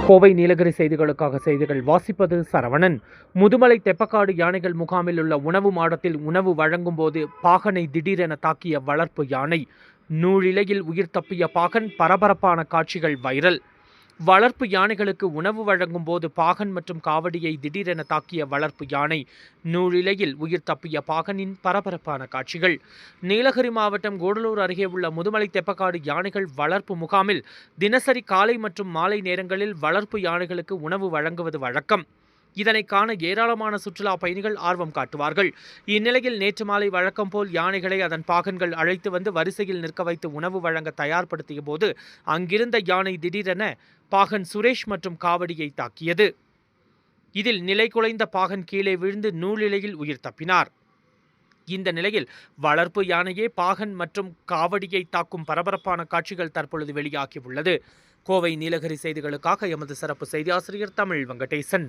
கோவை நீலகிரி செய்திகளுக்காக செய்திகள் வாசிப்பது சரவணன். முதுமலை தெப்பக்காடு யானைகள் முகாமில் உள்ள உணவு மாடத்தில் உணவு வழங்கும் போது பாகனை திடீரென தாக்கிய வளர்ப்பு யானை. நூழிலையில் உயிர் தப்பிய பாகன், பரபரப்பான காட்சிகள் வைரல். வளர்ப்பு யானைகளுக்கு உணவு வழங்கும் போது பாகன் மற்றும் காவடியை திடீரென தாக்கிய வளர்ப்பு யானை. நூழிலையில் உயிர் தப்பிய பாகனின் பரபரப்பான காட்சிகள். நீலகிரி மாவட்டம் கூடலூர் அருகே உள்ள முதுமலை தெப்பக்காடு யானைகள் வளர்ப்பு முகாமில் தினசரி காலை மற்றும் மாலை நேரங்களில் வளர்ப்பு யானைகளுக்கு உணவு வழங்குவது வழக்கம். இதனை காண ஏராளமான சுற்றுலா பயணிகள் ஆர்வம் காட்டுவார்கள். இந்நிலையில் நேற்று மாலை வழக்கம் போல் யானைகளை அதன் பாகன்கள் அழைத்து வந்து வரிசையில் நிற்க வைத்து உணவு வழங்க தயார்படுத்திய போது அங்கிருந்த யானை திடீரென பாகன் சுரேஷ் மற்றும் காவடியை தாக்கியது. இதில் நிலை குலைந்த பாகன் கீழே விழுந்து நூலிலையில் உயிர் தப்பினார். இந்த நிலையில் வளர்ப்பு யானையே பாகன் மற்றும் காவடியை தாக்கும் பரபரப்பான காட்சிகள் தற்பொழுது வெளியாகியுள்ளது. கோவை நீலகிரி செய்திகளுக்காக எமது சிறப்பு செய்தி ஆசிரியர் தமிழ் வெங்கடேசன்.